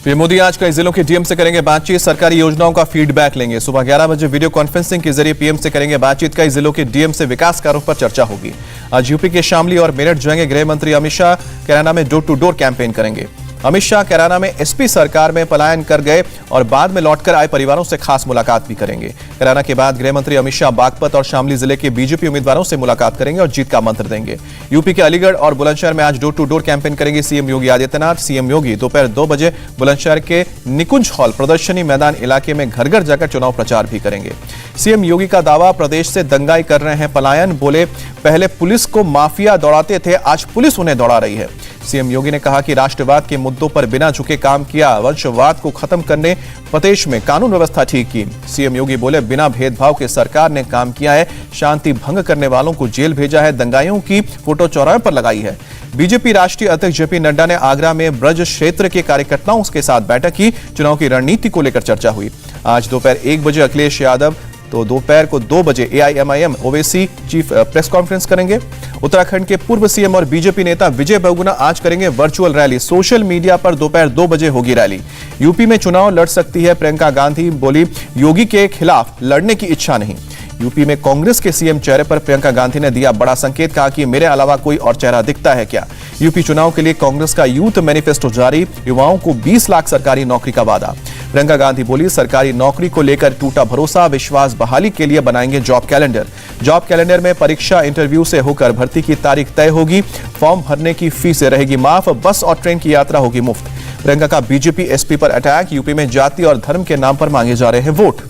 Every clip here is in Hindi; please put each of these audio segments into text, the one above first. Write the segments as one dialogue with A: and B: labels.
A: पीएम मोदी आज कई जिलों के डीएम से करेंगे बातचीत, सरकारी योजनाओं का फीडबैक लेंगे। सुबह 11 बजे वीडियो कॉन्फ्रेंसिंग के जरिए पीएम से करेंगे बातचीत। कई जिलों के डीएम से विकास कार्यों पर चर्चा होगी। आज यूपी के शामली और मेरठ जाएंगे गृह मंत्री अमित शाह। कैराना में डोर टू डोर कैंपेन करेंगे। अमित शाह कैराना में एसपी सरकार में पलायन कर गए और बाद में लौटकर आए परिवारों से खास मुलाकात भी करेंगे। कैराना के बाद गृह मंत्री अमित शाह बागपत और शामली जिले के बीजेपी उम्मीदवारों से मुलाकात करेंगे और जीत का मंत्र देंगे। यूपी के अलीगढ़ और बुलंदशहर में आज डोर टू डोर कैंपेन करेंगे सीएम योगी आदित्यनाथ। सीएम योगी दोपहर 2 बजे बुलंदशहर के निकुंज हॉल प्रदर्शनी मैदान इलाके में घर घर जाकर चुनाव प्रचार भी करेंगे। सीएम योगी का दावा, प्रदेश से दंगाई कर रहे हैं पलायन। बोले, पहले पुलिस को माफिया दौड़ाते थे, आज पुलिस उन्हें दौड़ा रही है। सीएम योगी ने कहा कि राष्ट्रवाद के मुद्दों पर बिना झुके काम किया, वंशवाद को खत्म करने प्रदेश में कानून व्यवस्था ठीक की। सीएम योगी बोले, बिना भेदभाव के सरकार ने काम किया है, शांति भंग करने वालों को जेल भेजा है, दंगाइयों की फोटो चौराहे पर लगाई है। बीजेपी राष्ट्रीय अध्यक्ष जेपी नड्डा ने आगरा में ब्रज क्षेत्र के कार्यकर्ताओं के साथ बैठक की। चुनाव की रणनीति को लेकर चर्चा हुई। आज दोपहर 1 बजे अखिलेश यादव तो दोपहर को 2 बजे AIMIM Owaisi chief press conference करेंगे। उत्तराखंड के पूर्व सीएम और बीजेपी नेता विजय बहुगुणा आज करेंगे वर्चुअल रैली। सोशल मीडिया पर दोपहर 2 बजे होगी रैली। यूपी में चुनाव लड़ सकती है प्रियंका गांधी, बोली योगी के खिलाफ लड़ने की इच्छा नहीं। यूपी में कांग्रेस के सीएम चेहरे पर प्रियंका गांधी ने दिया बड़ा संकेत, कहा कि मेरे अलावा कोई और चेहरा दिखता है क्या। यूपी चुनाव के लिए कांग्रेस का यूथ मैनिफेस्टो जारी, युवाओं को 20 लाख सरकारी नौकरी का वादा। प्रियंका गांधी बोली, सरकारी नौकरी को लेकर टूटा भरोसा, विश्वास बहाली के लिए बनाएंगे जॉब कैलेंडर। जॉब कैलेंडर में परीक्षा इंटरव्यू से होकर भर्ती की तारीख तय होगी। फॉर्म भरने की फीस रहेगी माफ, बस और ट्रेन की यात्रा होगी मुफ्त। प्रियंका का बीजेपी एसपी पर अटैक, यूपी में जाति और धर्म के नाम पर मांगे जा रहे हैं वोट।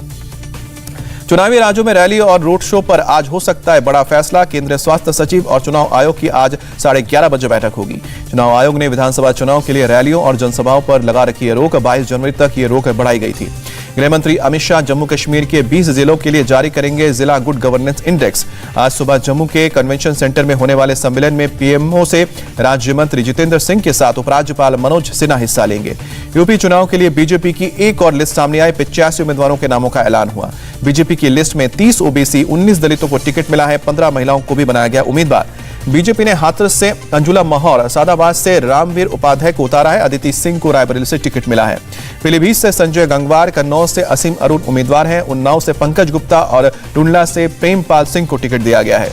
A: चुनावी राज्यों में रैली और रोड शो पर आज हो सकता है बड़ा फैसला। केंद्रीय स्वास्थ्य सचिव और चुनाव आयोग की आज 11:30 बजे बैठक होगी। चुनाव आयोग ने विधानसभा चुनाव के लिए रैलियों और जनसभाओं पर लगा रखी है रोक। 22 जनवरी तक ये रोक बढ़ाई गई थी। गृह मंत्री अमित शाह जम्मू कश्मीर के 20 जिलों के लिए जारी करेंगे जिला गुड गवर्नेंस इंडेक्स। आज सुबह जम्मू के कन्वेंशन सेंटर में होने वाले सम्मेलन में पीएमओ से राज्य मंत्री जितेंद्र सिंह के साथ उपराज्यपाल मनोज सिन्हा हिस्सा लेंगे। यूपी चुनाव के लिए बीजेपी की एक और लिस्ट सामने आई। 85 उम्मीदवारों के नामों का ऐलान हुआ। बीजेपी की लिस्ट में 30 ओबीसी, 19 दलितों को टिकट मिला है। 15 महिलाओं को भी बनाया गया उम्मीदवार। बीजेपी ने हाथरस से अंजुला महौर, सादाबाद से रामवीर उपाध्याय को उतारा है। अदिति सिंह को रायबरेली से टिकट मिला है। पीलीभीत से संजय गंगवार, कन्नौज से असीम अरुण उम्मीदवार हैं। उन्नाव से पंकज गुप्ता और टुंडला से प्रेमपाल सिंह को टिकट दिया गया है।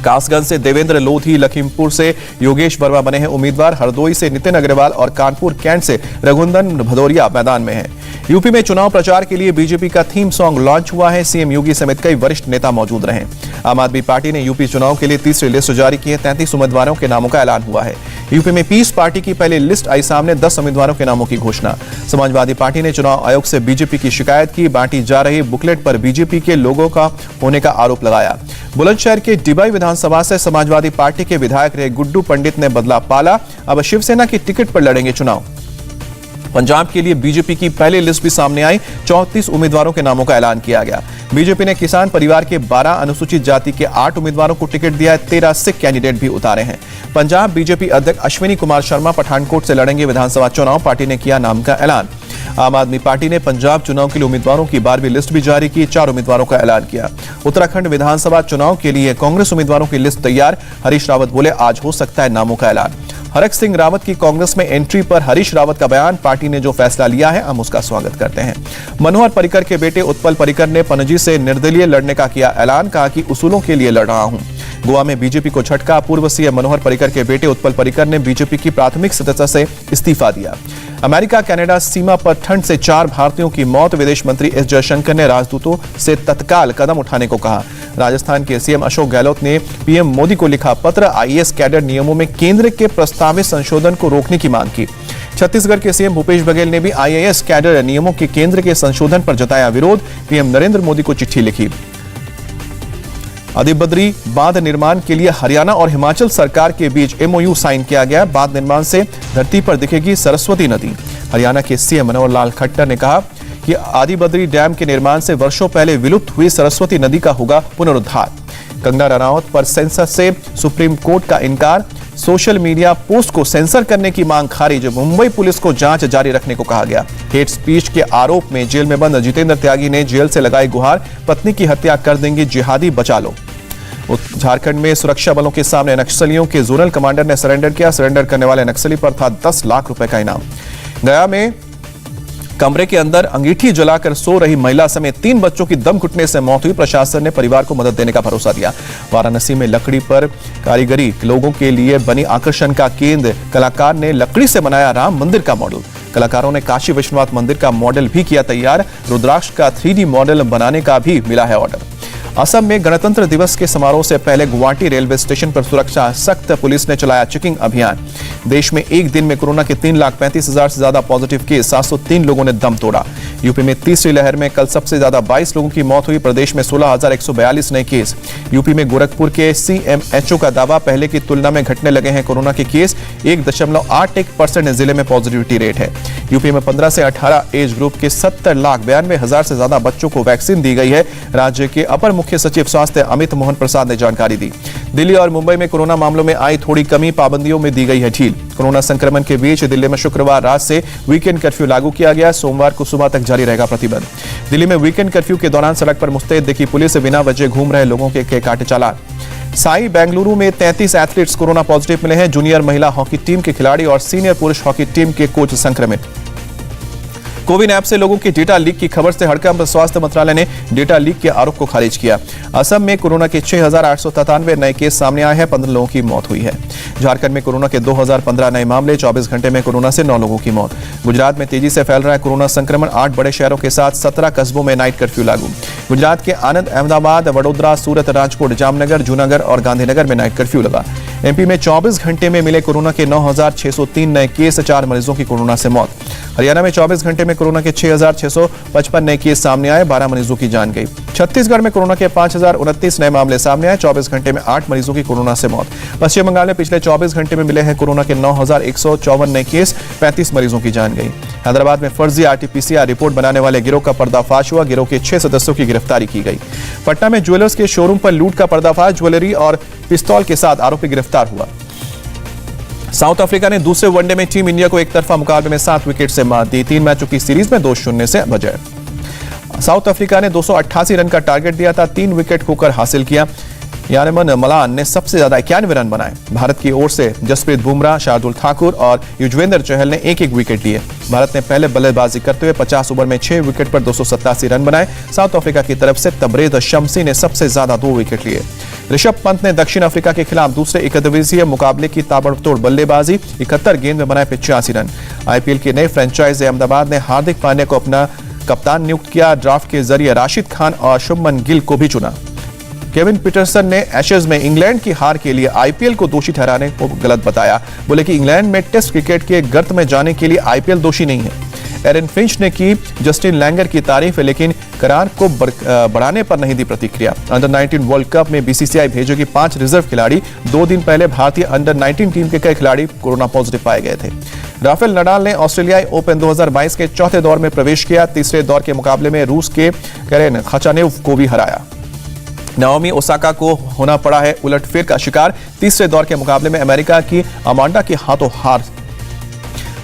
A: कासगंज से देवेंद्र लोधी, लखीमपुर से योगेश वर्मा बने हैं उम्मीदवार। हरदोई से नितिन अग्रवाल और कानपुर कैंट से रघुनंदन भदौरिया मैदान में हैं। यूपी में चुनाव प्रचार के लिए बीजेपी का थीम सॉन्ग लॉन्च हुआ है। सीएम योगी समेत कई वरिष्ठ नेता मौजूद रहे। आम आदमी पार्टी ने यूपी चुनाव के लिए तीसरी लिस्ट जारी की है। 33 उम्मीदवारों के नामों का ऐलान हुआ है। यूपी में पीस पार्टी की पहली लिस्ट आई सामने, 10 उम्मीदवारों के नामों की घोषणा। समाजवादी पार्टी ने चुनाव आयोग से बीजेपी की शिकायत की। बांटी जा रही बुकलेट पर बीजेपी के लोगों का होने का आरोप लगाया। बुलंदशहर के डिबाई विधानसभा से समाजवादी पार्टी के विधायक रहे गुड्डू पंडित ने बदला पाला, अब शिवसेना की टिकट पर लड़ेंगे चुनाव। पंजाब के लिए बीजेपी की पहली लिस्ट भी सामने आई। 34 उम्मीदवारों के नामों का ऐलान किया गया। बीजेपी ने किसान परिवार के 12, अनुसूचित जाति के 8 उम्मीदवारों को टिकट दिया है। 13 सिख कैंडिडेट भी उतारे हैं। पंजाब बीजेपी अध्यक्ष अश्विनी कुमार शर्मा पठानकोट से लड़ेंगे विधानसभा चुनाव। पार्टी ने किया नाम का ऐलान। आम आदमी पार्टी ने पंजाब चुनाव के लिए उम्मीदवारों की 12वीं लिस्ट भी जारी की। 4 उम्मीदवारों का ऐलान किया। उत्तराखंड विधानसभा चुनाव के लिए कांग्रेस उम्मीदवारों की लिस्ट तैयार। हरीश रावत बोले, आज हो सकता है नामों का ऐलान। हरक सिंह रावत की कांग्रेस में एंट्री पर हरीश रावत का बयान, पार्टी ने जो फैसला लिया है हम उसका स्वागत करते हैं। मनोहर पर्रिकर के बेटे उत्पल पर्रिकर ने पणजी से निर्दलीय लड़ने का किया ऐलान, कहा कि उसूलों के लिए लड़ रहा हूं। गोवा में बीजेपी को झटका, पूर्व सीएम मनोहर पर्रिकर के बेटे उत्पल पर्रिकर ने बीजेपी की प्राथमिक सदस्यता से इस्तीफा दिया। अमेरिका कनाडा सीमा पर ठंड से 4 भारतीयों की मौत, विदेश मंत्री एस जयशंकर ने राजदूतों से तत्काल कदम उठाने को कहा। राजस्थान के सीएम अशोक गहलोत ने पीएम मोदी को लिखा पत्र, आईएएस कैडर नियमों में केंद्र के प्रस्तावित संशोधन को रोकने की मांग की। छत्तीसगढ़ के सीएम भूपेश बघेल ने भी आईएएस कैडर नियमों के केंद्र के संशोधन पर जताया विरोध, पीएम नरेंद्र मोदी को चिट्ठी लिखी। आदिबद्री बांध निर्माण के लिए हरियाणा और हिमाचल सरकार के बीच एमओयू साइन किया गया। बांध निर्माण से धरती पर दिखेगी सरस्वती नदी। हरियाणा के सीएम मनोहर लाल खट्टर ने कहा कि आदिबद्री डैम के निर्माण से वर्षों पहले विलुप्त हुई सरस्वती नदी का होगा पुनरुद्धार। कंगना रनौत पर सेंसर से सुप्रीम कोर्ट का इनकार। सोशल मीडिया पोस्ट को सेंसर करने की मांग खारिज। मुंबई पुलिस को जांच जारी रखने को कहा गया। हेट स्पीच के आरोप में जेल में बंद जितेंद्र त्यागी ने जेल से लगाई गुहार, पत्नी की हत्या कर देंगे जिहादी, बचा लो। झारखंड में सुरक्षा बलों के सामने नक्सलियों के जोनल कमांडर ने सरेंडर किया। सरेंडर करने वाले नक्सली पर था 10 लाख रुपए का इनाम। गया में कमरे के अंदर अंगीठी जलाकर सो रही महिला समेत 3 बच्चों की दम घुटने से मौत हुई। प्रशासन ने परिवार को मदद देने का भरोसा दिया। वाराणसी में लकड़ी पर कारीगरी लोगों के लिए बनी आकर्षण का केंद्र। कलाकार ने लकड़ी से बनाया राम मंदिर का मॉडल। कलाकारों ने काशी विश्वनाथ मंदिर का मॉडल भी किया तैयार। रुद्राक्ष का 3D मॉडल बनाने का भी मिला है ऑर्डर। असम में गणतंत्र दिवस के समारोह से पहले गुवाहाटी रेलवे स्टेशन पर सुरक्षा सख्त। पुलिस ने चलाया चेकिंग अभियान। देश में एक दिन में कोरोना के 3,35,000 से ज्यादा पॉजिटिव केस। 703 लोगों ने दम तोड़ा। यूपी में तीसरी लहर में कल सबसे ज्यादा 22 लोगों की मौत हुई। प्रदेश में 16,142 नए केस। यूपी में गोरखपुर के CMHO का दावा, पहले की तुलना में घटने लगे हैं कोरोना के केस। 1.81% जिले में पॉजिटिविटी रेट है। यूपी में 15 से 18 एज ग्रुप के 70,92,000 से ज्यादा बच्चों को वैक्सीन दी गई है। राज्य के अपर मुख्य सचिव स्वास्थ्य अमित मोहन प्रसाद ने जानकारी दी। दिल्ली और मुंबई में कोरोना मामलों में आई थोड़ी कमी। पाबंदियों में दी गई है ढील। कोरोना संक्रमण के बीच दिल्ली में शुक्रवार रात से वीकेंड कर्फ्यू लागू किया गया। सोमवार को सुबह तक जारी रहेगा प्रतिबंध। दिल्ली में वीकेंड कर्फ्यू के दौरान सड़क पर मुस्तैद दिखी पुलिस। बिना वजह घूम रहे लोगों के काटे चालान। साई बेंगलुरु में 33 एथलीट्स कोरोना पॉजिटिव मिले हैं। जूनियर महिला हॉकी टीम के खिलाड़ी और सीनियर पुरुष हॉकी टीम के कोच संक्रमित। कोविन ऐप से लोगों के डेटा लीक की खबर से हड़कंप। स्वास्थ्य मंत्रालय ने डेटा लीक के आरोप को खारिज किया। असम में कोरोना के 6,897 नए केस सामने आए हैं। 15 लोगों की मौत हुई है। झारखंड में कोरोना के 2,015 नए मामले। 24 घंटे में कोरोना से 9 लोगों की मौत। गुजरात में तेजी से फैल रहा है कोरोना संक्रमण। 8 बड़े शहरों के साथ 17 कस्बों में नाइट कर्फ्यू लागू। गुजरात के आनंद, अहमदाबाद, वडोदरा, सूरत, राजकोट, जामनगर, जूनागढ़ और गांधीनगर में नाइट कर्फ्यू लगा। एमपी में 24 घंटे में मिले कोरोना के 9,603 नए केस। 4 मरीजों की कोरोना से मौत। हरियाणा में 24 घंटे में कोरोना के 6,655 नए केस सामने आए। 12 मरीजों की जान गई। छत्तीसगढ़ में कोरोना के 5,029 नए मामले सामने आए। 24 घंटे में 8 मरीजों की कोरोना से मौत। पश्चिम बंगाल में पिछले 24 घंटे में मिले हैं कोरोना के 9,154 नए केस। 35 मरीजों की जान गई। हैदराबाद में फर्जी RT-PCR रिपोर्ट बनाने वाले गिरोह का पर्दाफाश हुआ। गिरोह के 6 सदस्यों की गिरफ्तारी की गई। पटना में ज्वेलर्स के शोरूम पर लूट का पर्दाफाश। ज्वेलरी और पिस्तौल के साथ आरोपी गिरफ्तार हुआ। साउथ अफ्रीका ने दूसरे वनडे में टीम इंडिया को एक तरफा मुकाबले में 7 विकेट से मात दी। 3 मैचों की सीरीज में 2-0 से विजय। साउथ अफ्रीका ने 288 रन का टारगेट दिया था। 3 विकेट खोकर हासिल किया। यारमन मलान ने सबसे ज्यादा 91 रन बनाए। भारत की ओर से जसप्रीत बुमराह, शार्दुल ठाकुर और युजवेंद्र चहल ने एक विकेट लिए। भारत ने पहले बल्लेबाजी करते हुए 50 ओवर में 6 विकेट पर 287 रन बनाए। साउथ अफ्रीका की तरफ से तबरेज शम्सी ने सबसे ज्यादा 2 विकेट लिए। ऋषभ पंत ने दक्षिण अफ्रीका के खिलाफ दूसरे एकदिवसीय मुकाबले की ताबड़तोड़ बल्लेबाजी। 71 गेंद में बनाए 85 रन। IPL के नए फ्रेंचाइज अहमदाबाद ने हार्दिक पांड्या को अपना कप्तान नियुक्त किया। ड्राफ्ट के जरिए राशिद खान और शुभमन गिल को भी चुना। केविन पीटरसन ने एशेज में इंग्लैंड की हार के लिए IPL को दोषी ठहराने को गलत बताया। बोले कि इंग्लैंड में टेस्ट क्रिकेट के गर्त में जाने के लिए IPL दोषी नहीं है। एरन फिंच ने की जस्टिन लैंगर की तारीफ, लेकिन करार को बढ़ाने पर नहीं दी प्रतिक्रिया। अंडर 19 वर्ल्ड कप में BCCI भेजेगी 5 रिजर्व खिलाड़ी। 2 दिन पहले भारतीय अंडर 19 टीम के कई खिलाड़ी कोरोना पॉजिटिव पाए गए थे। राफेल नडाल ने ऑस्ट्रेलियाई ओपन 2022 के चौथे दौर में प्रवेश किया। तीसरे दौर के मुकाबले में रूस के कैरेन खाचानेव को भी हराया। नाओमी ओसाका को होना पड़ा है उलटफेर का शिकार। तीसरे दौर के मुकाबले में अमेरिका की अमांडा के हाथों हार।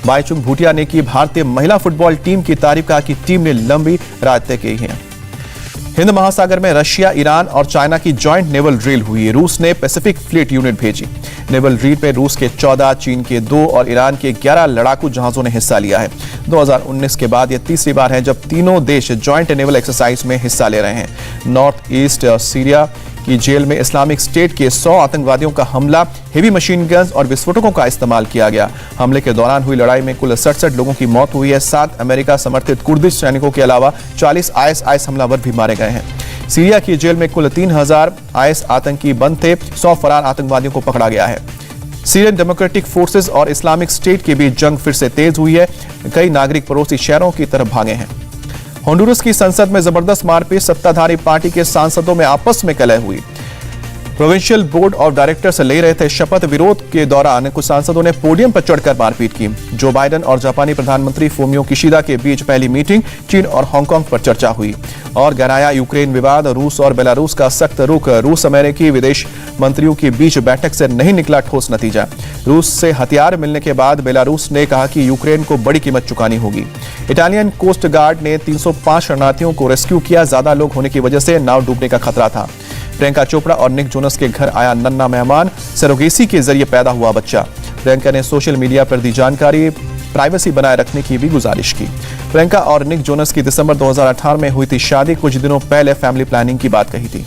A: बाईचुंग भूटिया ने की भारतीय महिला फुटबॉल टीम की तारीफ, कहा कि टीम ने लंबी रात तय की है। हिंद महासागर में रशिया, ईरान और चाइना की जॉइंट नेवल ड्रिल हुई। रूस ने पैसिफिक फ्लीट यूनिट भेजी। नेवल ड्रिल में रूस के 14, चीन के 2 और ईरान के 11 लड़ाकू जहाजों ने हिस्सा लिया है। 2019 के बाद यह तीसरी बार है जब तीनों देश जॉइंट नेवल एक्सरसाइज में हिस्सा ले रहे हैं। नॉर्थ ईस्ट सीरिया की जेल में इस्लामिक स्टेट के 100 आतंकवादियों का हमला। हेवी मशीन गन्स और विस्फोटकों का इस्तेमाल किया गया। हमले के दौरान हुई लड़ाई में कुल 67 लोगों की मौत हुई है। 7 अमेरिका समर्थित कुर्दिश सैनिकों के अलावा 40 IS हमलावर भी मारे गए हैं। सीरिया की जेल में कुल 3000 IS आतंकी बंद थे। 100 फरार आतंकवादियों को पकड़ा गया है। सीरियन डेमोक्रेटिक फोर्सेस और इस्लामिक स्टेट के बीच जंग फिर से तेज हुई है। कई नागरिक पड़ोसी शहरों की तरफ भागे हैं। होंडुरस की संसद में जबरदस्त मारपीट। सत्ताधारी पार्टी के सांसदों में आपस में कलह हुई। प्रोविंशियल बोर्ड ऑफ डायरेक्टर्स ले रहे थे शपथ। विरोध के दौरान कुछ सांसदों ने पोडियम पर चढ़कर मारपीट की। जो बाइडेन और जापानी प्रधानमंत्री फूमियो किशिदा के बीच पहली मीटिंग। चीन और हांगकांग पर चर्चा हुई। और गहराया यूक्रेन विवाद। रूस और बेलारूस का सख्त रुख। रूस अमेरिकी विदेश मंत्रियों के बीच बैठक से नहीं निकला ठोस नतीजा। रूस से हथियार मिलने के बाद बेलारूस ने कहा कि यूक्रेन को बड़ी कीमत चुकानी होगी। इटालियन कोस्ट गार्ड ने 305 शरणार्थियों को रेस्क्यू किया। ज्यादा लोग होने की वजह से नाव डूबने का खतरा था। प्रियंका चोपड़ा और निक जोनस के घर आया नन्हा मेहमान। सरोगेसी के जरिए पैदा हुआ बच्चा। प्रियंका ने सोशल मीडिया पर दी जानकारी। प्राइवेसी बनाए रखने की भी गुजारिश की। प्रियंका और निक जोनस की दिसंबर 2018 में हुई थी शादी। कुछ दिनों पहले फैमिली प्लानिंग की बात कही थी।